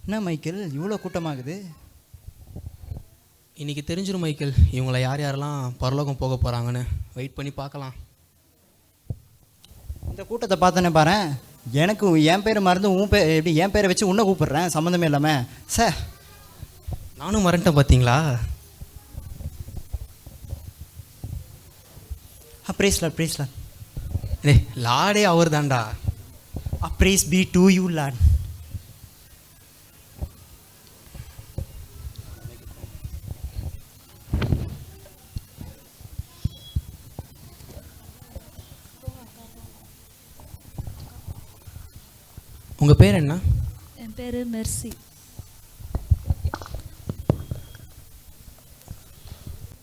என்ன மைக்கேல் இவ்வளோ கூட்டமாகுது? இன்றைக்கி தெரிஞ்சிடும் மைக்கேல், இவங்களை யார் யாரெல்லாம் பரலோகம் போக போகிறாங்கன்னு. வெயிட் பண்ணி பார்க்கலாம். இந்த கூட்டத்தை பார்த்தோன்னே பாரு, எனக்கு என் பேர் மறந்து உன் பேர் எப்படி என் பேரை வச்சு உன்னை கூப்பிடுறேன் சம்மந்தமே இல்லாமல். சார் நானும் மறந்துட்டேன் பார்த்தீங்களா? ப்ரேஸ்லாட் டே லாடே அவர் தான்டா. Praise be to you lord. உங்கள் பேர் என்ன? என் பேர் மெர்சி.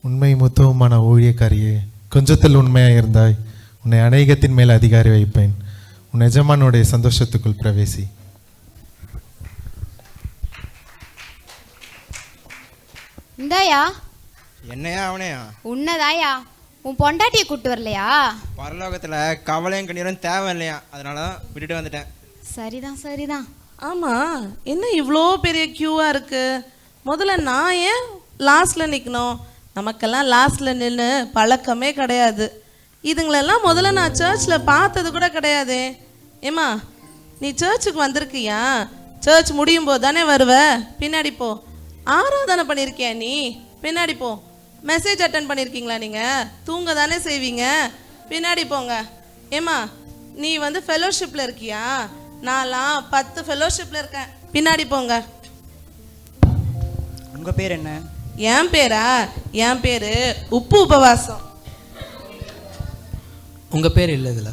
உண்மை முத்துவமான ஊழியக்காரியே, கொஞ்சத்தில் உண்மையாக இருந்தாய், உன்னை அநேகத்தின் மேல் அதிகாரி வைப்பேன். உன் எஜமானுடைய சந்தோஷத்துக்குள் பிரவேசி. இந்தாயா. என்னையா அவனையா? உன்னதாயா. உன் பொண்டாட்டியை கூட்டு வரலையா? பரலோகத்தில் கவலையும் கண்ணீரும் தேவை இல்லையா, அதனால விட்டுட்டு வந்துட்டேன். சரிதான். ஆமாம், என்ன இவ்வளோ பெரிய க்யூவாக இருக்குது? முதல்ல நான் ஏன் லாஸ்ட்டில் நிற்கணும்? நமக்கெல்லாம் லாஸ்ட்டில் நின்று பழக்கமே கிடையாது. இதுங்களெல்லாம் முதல்ல நான் சர்ச்சில் பார்த்தது கூட கிடையாதே. ஏம்மா, நீ சர்ச்சுக்கு வந்திருக்கியா? சர்ச் முடியும் போது தானே வருவ. பின்னாடி போ. ஆராதனை பண்ணியிருக்கியா நீ? பின்னாடி போ. மெசேஜ் அட்டன் பண்ணியிருக்கீங்களா நீங்கள்? தூங்க தானே செய்வீங்க. பின்னாடி போங்க. ஏம்மா, நீ ஃபெலோஷிப்பில் இருக்கியா? நான்லாம் 10 ஃபெலோஷிப்பில் இருக்கேன். பின்னாடி போங்க. உங்கள் பேர் என்ன? என் பேரா? என் பேர் உப்பு உபவாசம். உங்கள் பேர் இல்லை இதில்.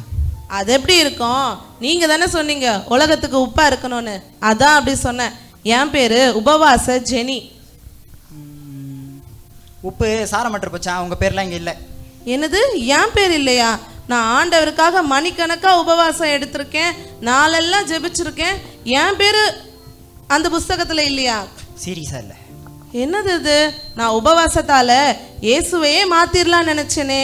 அது எப்படி இருக்கும்? நீங்கள் தானே சொன்னீங்க உலகத்துக்கு உப்பாக இருக்கணும்னு, அதான் அப்படி சொன்னேன். என் பேர் உபவாச ஜெனி. உப்பு சாரம் மட்டும் போச்சா? உங்கள் பேர்லாம் இங்கே இல்லை. என்னது? என் பேர் இல்லையா? நான் ஆண்டவருக்காக மணிக்கணக்காக உபவாசம் எடுத்திருக்கேன், நாளெல்லாம் ஜெபிச்சிருக்கேன். என் பேர் அந்த புஸ்தகத்தில் இல்லையா? சீரியஸா இல்லை. என்னது இது? நான் உபவாசத்தால் இயேசுவையே மாற்றிடலான்னு நினச்சேனே.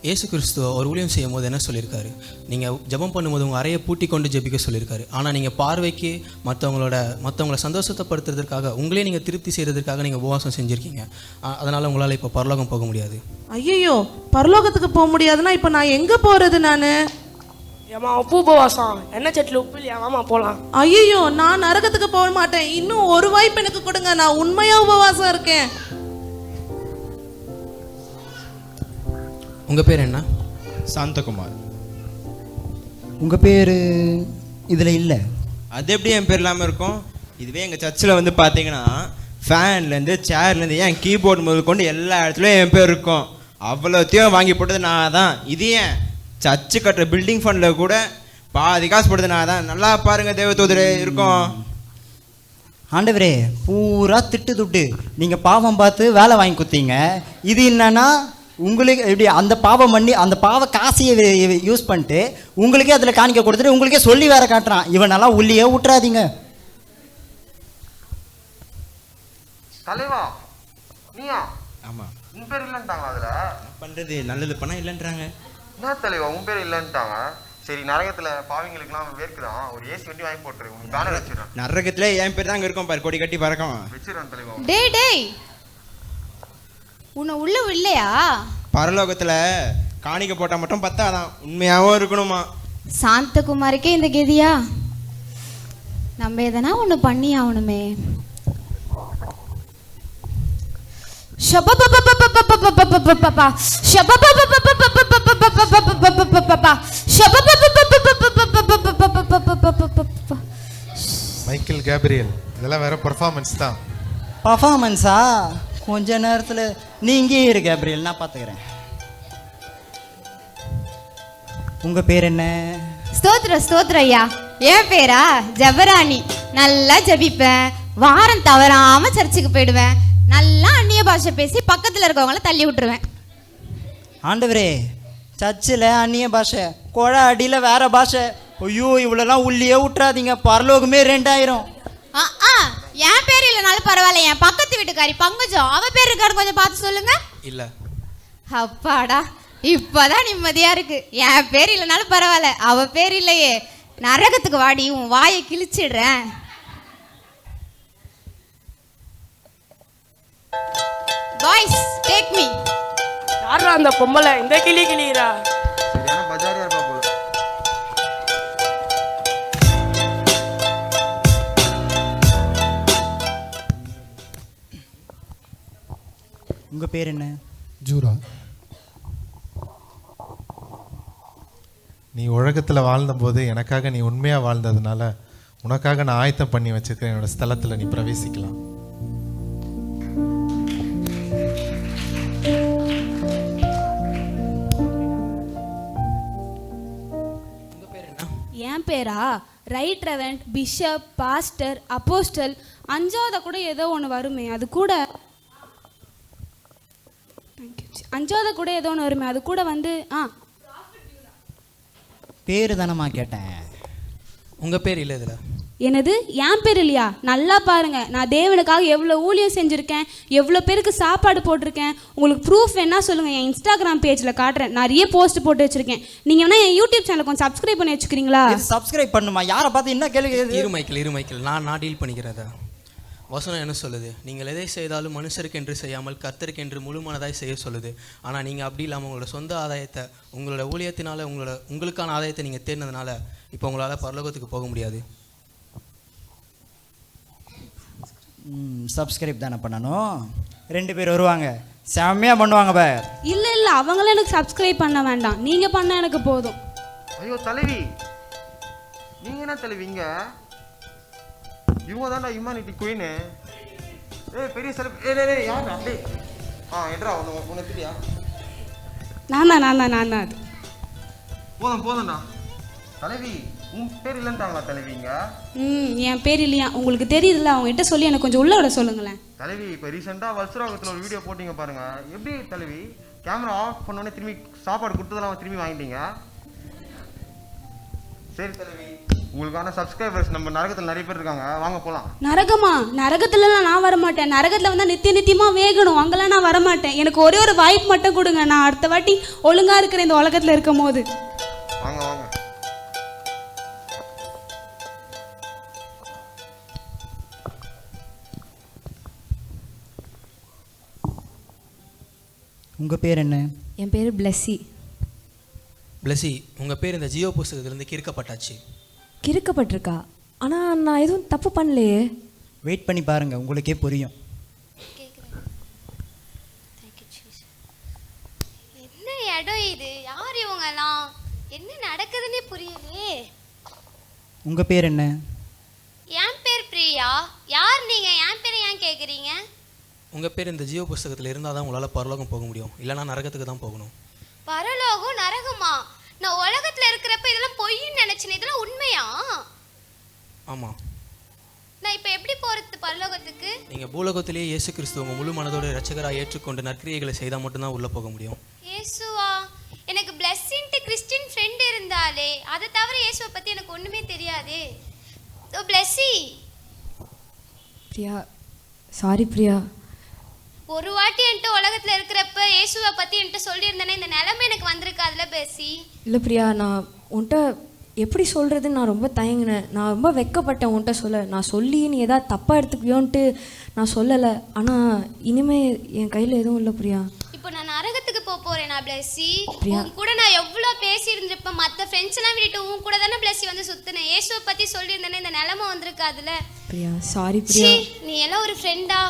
இயேசு கிறிஸ்துவ ஒரு ஊழியம் செய்யும் போது என்ன சொல்லியிருக்காரு? நீங்கள் ஜெபம் பண்ணும்போது உங்கள் அறையை பூட்டி கொண்டு ஜெபிக்க சொல்லியிருக்காரு. ஆனால் நீங்கள் பார்வைக்கு மற்றவங்கள சந்தோஷத்தைப்படுத்துறதுக்காக, உங்களே நீங்கள் திருப்தி செய்கிறதுக்காக நீங்கள் உபவாசம் செஞ்சுருக்கீங்க. அதனால் உங்களால் இப்போ பரலோகம் போக முடியாது. ஐயோ, பரலோகத்துக்கு போக முடியாதுன்னா இப்போ நான் எங்கே போகிறது? நான் ஏமா உப்பு உபவாசம், என்ன சட்டில் உப்பு இல்லையா? வாமா போகலாம். ஐயோ, நான் நரகத்துக்கு போக மாட்டேன். இன்னும் ஒரு வாய்ப்பு எனக்கு கொடுங்க. நான் உண்மையாக உபவாசம் இருக்கேன். உங்கள் பேர் என்ன? சாந்தகுமார். உங்கள் பேர் இதில் இல்லை. அது எப்படி என் பேர் இல்லாமல் இருக்கும்? இதுவே எங்கள் சர்ச்சில் பார்த்தீங்கன்னா ஃபேன்லேருந்து சேர்லேருந்து ஏன் கீபோர்டு முதல் கொண்டு எல்லா இடத்துலையும் என் பேர் இருக்கும். அவ்வளோத்தையும் வாங்கி போட்டது நான் தான். இது ஏன் சர்ச்சு கட்டுற பில்டிங் ஃபண்டில் கூட பாதி காசு போட்டது நான் தான். நல்லா பாருங்க தேவதூதரே இருக்கும். ஆண்டவரே, பூரா திட்டு துட்டு நீங்கள் பாவம் பார்த்து வேலை வாங்கி கொடுத்தீங்க. இது என்னன்னா உங்களுக்கு எப்படி அந்த பாவம் பண்ணி அந்த பாவ காசையை யூஸ் பண்ணிட்டு உங்களுக்கே அதில் காணிக்க கொடுத்துட்டு உங்களுக்கே சொல்லி வேற காட்டுறான். இவனெல்லாம் உள்ளே விட்டுறாதீங்க. தலைவா, நீயா? ஆமாம். உன் பேர் இல்லைன்ட்டாங்க. அதில் பண்ணுறது நல்லது பண்ணால் இல்லைன்றாங்க. என்ன தலைவா உன் பேர் இல்லைன்ட்டாங்க? சரி, நரகத்தில் பாவிங்களுக்குலாம் வேர்க்குதான், ஒரு ஏசி வண்டி வாங்கி போட்டுரு. உனக்கு பேனர் வச்சிடறேன். நரகத்திலே என் பேர் தாங்க இருக்கும் பாரு, கொடி கட்டி பறக்கும் வச்சிடறேன் தலைவா. டேய் உன்னை உள்ள இல்லையா? பரலோகத்தில் காணிக்க போட்டால் மட்டும் பத்தாதான், உண்மையாகவும் இருக்கணுமா? சாந்தகுமாருக்கே இந்த கதியா? நம்ம எதனா ஒன்று பண்ணி ஆகணுமே. மைக்கேல் கேப்ரியல், இதெல்லாம் வேற பர்ஃபார்மன்ஸ் தான். பர்ஃபார்மன்ஸா? கொஞ்ச நேரத்தில் நீ இங்கே இரு கேப்ரியல், நான் பார்த்துக்கிறேன். உங்கள் பேர் என்ன? ஸ்தோத்திர ஐயா. என் பேரா ஜபராணி. நல்லா ஜபிப்பேன், வாரம் தவறாம சர்ச்சுக்கு போயிடுவேன், நல்லா அந்நிய பாஷை பேசி பக்கத்தில் இருக்கவங்கள தள்ளி விட்டுருவேன். ஆண்டவரே, சர்ச்சில் அந்நிய பாஷை, குழா அடியில் வேற பாஷை. ஐயோ, இவ்வளோலாம் உள்ளே விட்டுறாதீங்க, பரலோகமே 2000. என் பேர் இல்லைனாலும் பரவாயில்ல, என் பக்கத்து வீட்டுக்காரி பங்கஜம், அவ பேர் இருக்காரு, கொஞ்சம் பார்த்து சொல்லுங்க. இல்லை. அப்பாடா, இப்போதான் நிம்மதியா இருக்கு. என் பேர் இல்லைனாலும் பரவாயில்ல, அவ பேர் இல்லையே. நரகத்துக்கு வாடி, உன் வாயை கிழிச்சிடுறேன். Boys take me. யாரா அந்த பொம்பளை இந்த கிளிக்கிறா? சரியான பஜாரியா இருப்பா போல. உங்கள் பேர் என்ன? ஜூரா. நீ உலகத்தில் வாழ்ந்தபோது எனக்காக நீ உண்மையாக வாழ்ந்ததுனால உனக்காக நான் ஆயத்தம் பண்ணி வச்சிருக்கிறேன் என்னோட ஸ்தலத்தில் நீ பிரவேசிக்கலாம். என் பேரா right reverend, bishop, pastor, apostle, 5வது கூட ஏதோ ஒன்று வருமே அது கூட 5வது கூட ஏதோ ஒன்று வருமே அது கூட வந்து பேர் தானம்மா கேட்டேன். உங்கள் பேர் இல்லை இதில். என்னது என் பேர் இல்லையா? நல்லா பாருங்க, நான் தேவனுக்காக எவ்வளோ ஊழியம் செஞ்சுருக்கேன், எவ்வளோ பேருக்கு சாப்பாடு போட்டிருக்கேன். உங்களுக்கு ப்ரூஃப் என்ன சொல்லுங்கள், என் இன்ஸ்டாகிராம் பேஜில் காட்டுறேன். நிறைய போஸ்ட் போட்டு வச்சுருக்கேன். நீங்கள் வேணா என் யூடியூப் சேனல் கொஞ்சம் சப்ஸ்கிரைப் பண்ணி வச்சுக்கிறீங்களா? சப்ஸ்கிரைப் பண்ணுமா? யாரை பார்த்து என்ன கேள்வி? இரு மைக்கேல் நான் டீல் பண்ணிக்கிறதா. வசனம் என்ன சொல்லுது? நீங்கள் எதை செய்தாலும் மனுஷருக்கு என்று செய்யாமல் கர்த்தருக்கு என்று முழு மனதாய் செய்ய சொல்லுது. ஆனால் நீங்கள் அப்படி இல்லாமல் உங்களோட சொந்த ஆதாயத்தை, உங்களோட ஊழியத்தினால உங்களுக்கான ஆதாயத்தை நீங்கள் தேடினதுனால இப்போ உங்களால் பரலோகத்துக்கு போக முடியாது. சப்ஸ்கிரைப் தானே பண்ணணும். 2 பேர் வருவாங்க, செம்மையாக பண்ணுவாங்க பார். இல்லை அவங்களும் எனக்கு சப்ஸ்கிரைப் பண்ண வேண்டாம், நீங்கள் பண்ண எனக்கு போதும். ஐயோ தலைவி, நீங்க என்ன தலைவி இங்க? இவங்க தான்டா ஹியூமனிட்டி குயின். பெரிய செலிபிரிட்டி. யாரா? எட்ரா உனக்கு தெரியா? நான் தான் அது. போதும்டா தலைவி. உன் பேர் இல்லைன்ட்டாங்களா தலைவிங்க? என் பேர் இல்லையா? உங்களுக்கு தெரியுதுல்ல, அவங்ககிட்ட சொல்லி எனக்கு கொஞ்சம் உள்ள விட சொல்லுங்களேன். தலைவி இப்போ ரீசெண்டாக வல்சராகத்தில் ஒரு வீடியோ போட்டிங்க பாருங்க. எப்படி தலைவி கேமரா ஆஃப் பண்ணோடனே திரும்பி சாப்பாடு கொடுத்ததெல்லாம் திரும்பி வாங்கிட்டீங்க? சரி தலைவி, உங்களுக்கான சப்ஸ்கிரைபர்ஸ் நம்ம நரகத்தில் நிறைய பேர் இருக்காங்க, வாங்க போகலாம். நரகமா? நரகத்துலலாம் நான் வரமாட்டேன். நரகத்தில் வந்து நித்தியமாக வேகணும், அங்கெல்லாம் நான் வரமாட்டேன். எனக்கு ஒரே ஒரு வாய்ப்பு மட்டும் கொடுங்க, நான் அடுத்த வாட்டி ஒழுங்காக இருக்கிறேன் இந்த உலகத்தில் இருக்கும் போது. வாங்க. உங்கள் பேர் என்ன? என் பேர் பிளஸ்ஸி. உங்கள் பேர் இந்த ஜியோ புஸ்தகத்திலேருந்து கிறுக்கப்பட்டாச்சு. கிறுக்கப்பட்டிருக்கா? ஆனால் நான் எதுவும் தப்பு பண்ணலையே. வெயிட் பண்ணி பாருங்கள், உங்களுக்கே புரியும். என்ன இடம் இது? யார் இவங்கெல்லாம்? என்ன நடக்குதுன்னே புரியலையே. உங்கள் பேர் என்ன? என் பேர் பிரியா. யார் நீங்க? என் பேரை ஏன் கேட்குறீங்க? உங்கள் பேர் இந்த ஜியோ புஸ்தகத்தில் இருந்தால் தான் உங்களால் பரலோகம் போக முடியும், இல்லைனா நரகத்துக்கு தான் போகணும். பரலோகம் நரகமா? நான் உலகத்துல இருக்கிறப்ப இதெல்லாம் பொய்ன்னு நினைச்சேன், இதெல்லாம் உண்மையா? ஆமாம். நான் இப்போ எப்படி போறது பரலோகத்துக்கு? நீங்கள் பூலோகத்திலேயே இயேசு கிறிஸ்துவ உங்கள் முழு மனதோட இரட்சகராக ஏற்றுக்கொண்டு நற்கிரியைகளை செய்தால் மட்டும்தான் உள்ளே போக முடியும். இயேசுவா? எனக்கு பிளஸ்ஸின்ட்டு கிறிஸ்டின் ஃப்ரெண்ட் இருந்தாலே, அதை தவிர இயேசுவை பற்றி எனக்கு ஒன்றுமே தெரியாதே. பிளஸ்ஸி. பிரியா, சாரி பிரியா. ஒரு வாட்டி என்கிட்ட உலகத்தில் இருக்கிறப்ப இயேசுவை பற்றி என்கிட்ட சொல்லியிருந்தேனே, இந்த நிலைமை எனக்கு வந்திருக்காதுல பிளஸ்ஸி. இல்லை பிரியா, நான் உன்கிட்ட எப்படி சொல்கிறதுன்னு நான் ரொம்ப தயங்கினேன். நான் ரொம்ப வெக்கப்பட்டேன் உன்கிட்ட சொல்ல. நான் சொல்லி நீ ஏதாவது தப்பாக எடுத்துக்குவியோன்ட்டு நான் சொல்லலை. ஆனால் இனிமேல் என் கையில் எதுவும் இல்லை பிரியா. இப்போ நான் நரகத்துக்கு போறேன் நான் பிளஸ்ஸி. உன் கூட நான் எவ்வளோ பேசி இருந்திருப்பேன். மற்ற ஃப்ரெண்ட்ஸ் எல்லாம் விட்டுட்டு உன் கூட தானே பிளஸ்ஸி வந்து சுத்தினேன். இயேசுவை பற்றி சொல்லியிருந்தேனே, இந்த நிலைமை வந்திருக்காதுல. பிரியா சாரி பிரியா. நீ எல்லாம் ஒரு ஃப்ரெண்டா?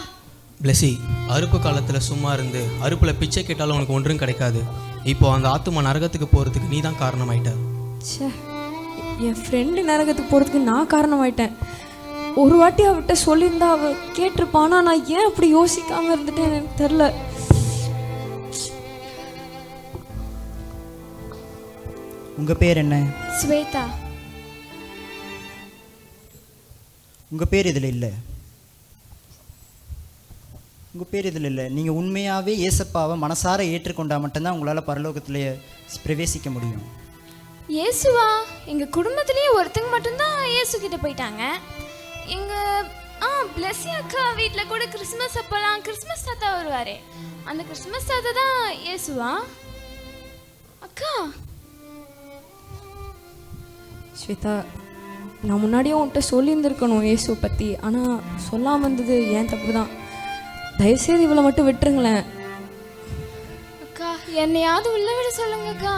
பிளஸி, அறுப்பு காலத்தில் சும்மா இருந்து அறுப்பில் பிச்சை கேட்டாலும் உனக்கு ஒன்றும் கிடைக்காது. இப்போ அந்த ஆத்துமா நரகத்துக்கு போகிறதுக்கு நீ தான் காரணமாயிட்ட. சே, என் ஃப்ரெண்டு நரகத்துக்கு போகிறதுக்கு நான் காரணமாயிட்டேன். ஒரு வாட்டி அவட்ட சொல்லியிருந்தா அவள் கேட்டிருப்பானா. நான் ஏன் அப்படி யோசிக்காமல் இருந்துட்டேன் எனக்கு தெரில. உங்கள் பேர் என்ன? ஸ்வேதா. உங்கள் பேர் இதில் இல்லை. நீங்கள் உண்மையாகவே ஏசப்பாவை மனசார ஏற்றுக்கொண்டால் மட்டும்தான் உங்களால் பரலோகத்தில் பிரவேசிக்க முடியும். இயேசுவா? எங்கள் குடும்பத்திலேயே ஒருத்தங்க மட்டும்தான் இயேசு கிட்ட போயிட்டாங்க. எங்கள் பிளஸ்ஸி அக்கா வீட்டில் கூட கிறிஸ்மஸ் அப்போலாம் கிறிஸ்மஸ் தாத்தா வருவார். அந்த கிறிஸ்மஸ் தாத்தா தான் இயேசுவா? அக்கா ஸ்வேதா, நான் முன்னாடியே உன்கிட்ட சொல்லியிருந்துருக்கணும் இயேசுவை பற்றி, ஆனால் சொல்லாமல் இருந்தது ஏன் தப்பு தான். தயவுசெய்து இவளை மட்டும் விட்டுருங்களேன். அக்கா என்னையாவது உள்ள விட சொல்லுங்கக்கா.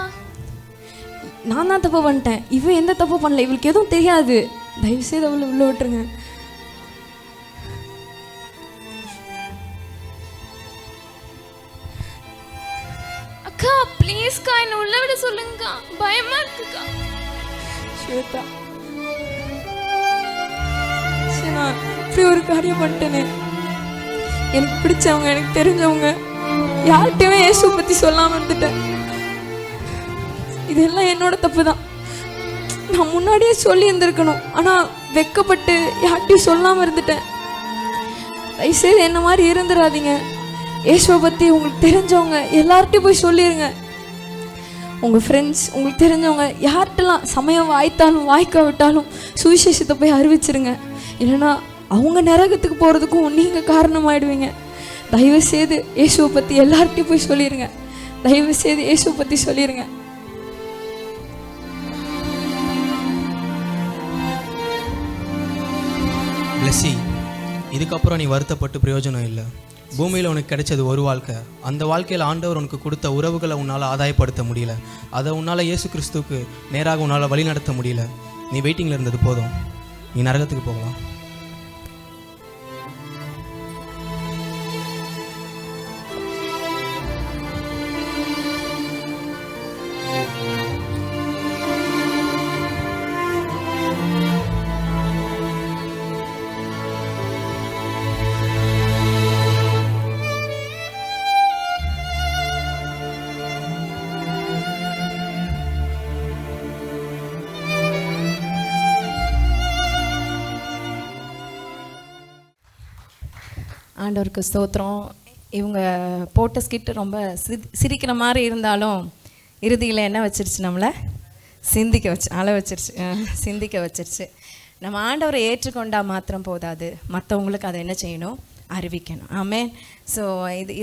நான் தான் தப்பு பண்ணிட்டேன், இவன் எந்த தப்பு பண்ணல, இவளுக்கு எதுவும் தெரியாது. தயவுசெய்து அவளை உள்ள விட்டுருங்க. அக்கா ப்ளீஸ்க்கா என்ன உள்ள விட சொல்லுங்கக்கா, பயமா இருக்குக்கா. ஸ்வேதா, சரி, நான் இப்படி ஒரு காரியம் பண்ணிட்டேனே. எனக்கு பிடிச்சவங்க, எனக்கு தெரிஞ்சவங்க யார்கிட்டயுமே இயேசுவை பற்றி சொல்லாமல் இருந்துட்டேன். இதெல்லாம் என்னோட தப்பு தான். நான் முன்னாடியே சொல்லி இருந்திருக்கணும், ஆனால் வெக்கப்பட்டு யார்கிட்டையும் சொல்லாமல் இருந்துட்டேன். தயவுசெய்து என்ன மாதிரி இருந்துடாதீங்க. இயேசுவை பற்றி உங்களுக்கு தெரிஞ்சவங்க எல்லார்ட்டையும் போய் சொல்லிடுங்க. உங்கள் ஃப்ரெண்ட்ஸ், உங்களுக்கு தெரிஞ்சவங்க யார்கிட்டலாம் சமயம் வாய்த்தாலும் வாய்க்க விட்டாலும் சுவிசேஷத்தை போய் அறிவிச்சிருங்க. இல்லைன்னா அவங்க நரகத்துக்கு போகிறதுக்கும் நீங்கள் காரணமாயிடுவீங்க. தயவுசெய்து இயேசுவை பற்றி எல்லார்ட்டையும் போய் சொல்லிடுங்க. தயவுசெய்து இயேசுவை பற்றி சொல்லிடுங்க. பிளஸி, இதுக்கப்புறம் நீ வருத்தப்பட்டு பிரயோஜனம் இல்லை. பூமியில் உனக்கு கிடைச்சது ஒரு வாழ்க்கை. அந்த வாழ்க்கையில் ஆண்டவர் உனக்கு கொடுத்த உறவுகளை உன்னால் ஆதாயப்படுத்த முடியல. அதை உன்னால் இயேசு கிறிஸ்துவுக்கு நேராக உன்னால் வழி நடத்த முடியல. நீ வெயிட்டிங்கில் இருந்தது போதும். நீ நரகத்துக்கு போகலாம். ஆண்டவருக்கு ஸ்தோத்திரம். இவங்க போட்ட ஸ்கிட்டு ரொம்ப சிரிக்கிற மாதிரி இருந்தாலும் இறுதியில் என்ன வச்சிருச்சு, நம்மளை சிந்திக்க வச்சிருச்சு. சிந்திக்க வச்சிருச்சு. நம்ம ஆண்டவரை ஏற்றுக்கொண்டால் மாத்திரம் போதாது, மற்றவங்களுக்கு அதை என்ன செய்யணும், அறிவிக்கணும். ஆமென். ஸோ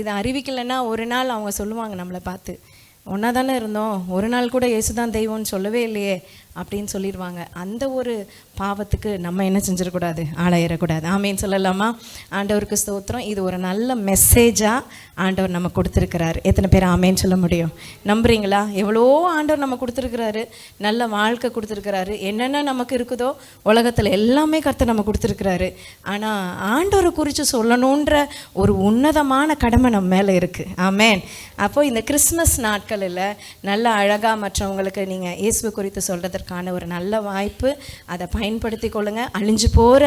இது அறிவிக்கலைன்னா ஒரு நாள் அவங்க சொல்லுவாங்க நம்மளை பார்த்து, ஒன்றா தானே இருந்தோம், ஒரு நாள் கூட இயேசு தான் தெய்வம்னு சொல்லவே இல்லையே அப்படின்னு சொல்லிடுவாங்க. அந்த ஒரு பாவத்துக்கு நம்ம என்ன செஞ்சிடக்கூடாது, ஆளாயிடக்கூடாது. ஆமேன்னு சொல்லலாமா? ஆண்டவருக்கு ஸ்தோத்திரம். இது ஒரு நல்ல மெசேஜாக ஆண்டவர் நம்ம கொடுத்துருக்கிறாரு. எத்தனை பேர் ஆமேன்னு சொல்ல முடியும்? நம்புறீங்களா? எவ்வளோ ஆண்டவர் நம்ம கொடுத்துருக்கிறாரு, நல்ல வாழ்க்கை கொடுத்துருக்கிறாரு, என்னென்ன நமக்கு இருக்குதோ உலகத்தில் எல்லாமே கர்த்தர் நம்ம கொடுத்துருக்கிறாரு. ஆனால் ஆண்டவரை குறித்து சொல்லணுன்ற ஒரு உன்னதமான கடமை நம்ம மேலே இருக்குது. ஆமேன். அப்போது இந்த கிறிஸ்மஸ் நாட்களில் நல்ல அழகாக மற்றவங்களுக்கு நீங்கள் இயேசுவை குறித்து சொல்கிறதற்கான ஒரு நல்ல வாய்ப்பு. அதை பயன்படுத்தி கொள்ளுங்கள். அழிஞ்சு போகிற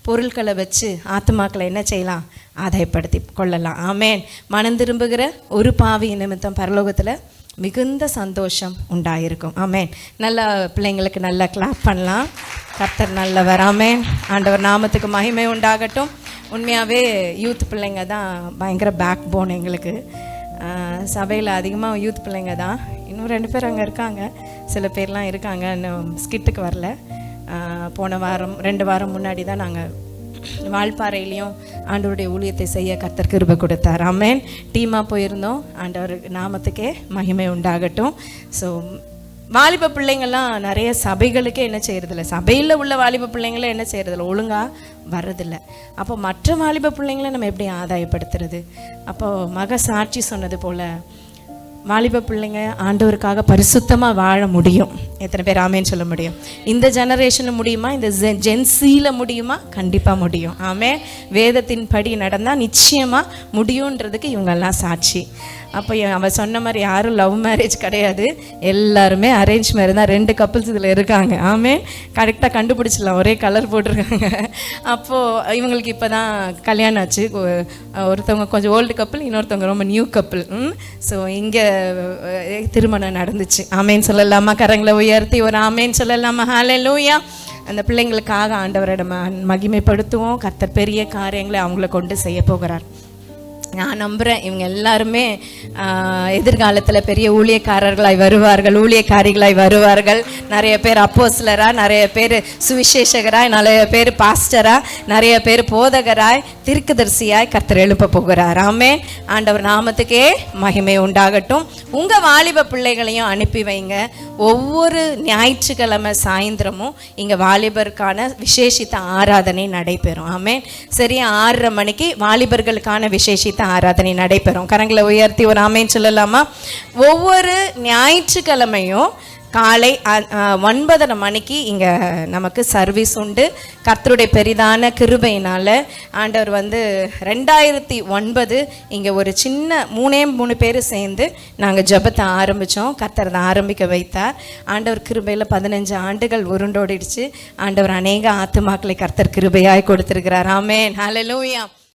பொருட்களை வச்சு ஆத்துமாக்களை என்ன செய்யலாம், ஆதாயப்படுத்தி கொள்ளலாம். ஆமேன். மனம் திரும்புகிற ஒரு பாவி நிமித்தம் பரலோகத்தில் மிகுந்த சந்தோஷம் உண்டாயிருக்கும். ஆமேன். நல்ல பிள்ளைங்களுக்கு நல்லா கிளாப் பண்ணலாம். கர்த்தர் நல்லவர். ஆமேன். ஆண்டவர் நாமத்துக்கு மகிமை உண்டாகட்டும். உண்மையாகவே யூத் பிள்ளைங்க தான் பயங்கர பேக் போன் எங்களுக்கு. சபையில் அதிகமாக யூத் பிள்ளைங்க தான். இன்னும் 2 பேர் அங்கே இருக்காங்க, சில பேர்லாம் இருக்காங்க, இன்னும் ஸ்கிட்டுக்கு வரல. போன வாரம் 2 வாரம் முன்னாடி தான் நாங்கள் வால்பாறையிலையும் ஆண்டவருடைய ஊழியத்தை செய்ய கர்த்தர் கிருபை கொடுத்தார். ஆமென். டீமாக போயிருந்தோம். ஆண்டவர் நாமத்துக்கே மகிமை உண்டாகட்டும். ஸோ வாலிப பிள்ளைங்கள்லாம் நிறைய சபைகளுக்கே என்ன செய்கிறதில்ல, சபையில் உள்ள வாலிப பிள்ளைங்களே என்ன செய்கிறதில்ல, ஒழுங்காக வர்றதில்லை. அப்போ மற்ற வாலிப பிள்ளைங்களை நம்ம எப்படி ஆதாயப்படுத்துறது? அப்போது மக சாட்சி சொன்னது போல் வாலிப பிள்ளைங்க ஆண்டவருக்காக பரிசுத்தமாக வாழ முடியும். எத்தனை பேர் ஆமேன்னு சொல்ல முடியும்? இந்த ஜெனரேஷனில் முடியுமா? இந்த ஜென்சியில் முடியுமா? கண்டிப்பாக முடியும். ஆமே. வேதத்தின் படி நடந்தால் நிச்சயமாக முடியுன்றதுக்கு இவங்கெல்லாம் சாட்சி. அப்போ அவள் சொன்ன மாதிரி யாரும் லவ் மேரேஜ் கிடையாது, எல்லாருமே அரேஞ்ச் மேரேஜ் தான். 2 கப்புள்ஸ் இதில் இருக்காங்க. ஆமே. கரெக்டாக கண்டுபிடிச்சிடலாம், ஒரே கலர் போட்டிருக்காங்க. அப்போது இவங்களுக்கு இப்போ தான் கல்யாணம் ஆச்சு. ஒருத்தவங்க கொஞ்சம் ஓல்டு கப்புள், இன்னொருத்தவங்க ரொம்ப நியூ கப்புள். ஸோ இங்கே திருமணம் நடந்துச்சு. ஆமேன்னு சொல்லலாமா? கரங்களை உயர்த்தி ஒரு ஆமேன்னு சொல்லலாமா? ஹல்லேலூயா. அந்த பிள்ளைங்களுக்காக ஆண்டவரை நம்ம மகிமைப்படுத்துவோம். கர்த்தர் பெரிய காரியங்களை அவங்கள கொண்டு செய்ய போகிறார். நான் நம்புகிறேன் இவங்க எல்லாருமே எதிர்காலத்தில் பெரிய ஊழியக்காரர்களாய் வருவார்கள், ஊழியக்காரிகளாய் வருவார்கள். நிறைய பேர் அப்போஸ்லராக, நிறைய பேர் சுவிசேஷகராய், நிறைய பேர் பாஸ்டராக, நிறைய பேர் போதகராய், தீர்க்கதரிசியாய் கர்த்தர் எழுப்ப போகிறார். ஆமென். ஆண்டவர் நாமத்துக்கே மகிமை உண்டாகட்டும். உங்கள் வாலிப பிள்ளைகளையும் அனுப்பி வைங்க. ஒவ்வொரு ஞாயிற்றுக்கிழமை சாயந்தரமும் இங்கே வாலிபருக்கான விசேஷித்த ஆராதனை நடைபெறும். ஆமென். சரியா 6:30 மணிக்கு வாலிபர்களுக்கான விசேஷித்த ஆராதனை நடைபெறும். கரங்களை உயர்த்தி ஒரு ஆமென் சொல்லலாமா? ஒவ்வொரு ஞாயிற்றுக்கிழமையும் காலை 9:30 மணிக்கு இங்கே நமக்கு சர்வீஸ் உண்டு. கர்த்தருடைய பெரிதான கிருபையினால் ஆண்டவர் 2009 இங்கே ஒரு சின்ன 3 பேர் சேர்ந்து நாங்கள் ஜெபத்தை ஆரம்பித்தோம். கர்த்தர் அதை ஆரம்பிக்க வைத்தார். ஆண்டவர் கிருபையில் 15 ஆண்டுகள் உருண்டோடிடுச்சு. ஆண்டவர் அநேக ஆத்துமாக்களை கர்த்தர் கிருபையாய் கொடுத்திருக்கிறார். ஆமென். ஹல்லேலூயா.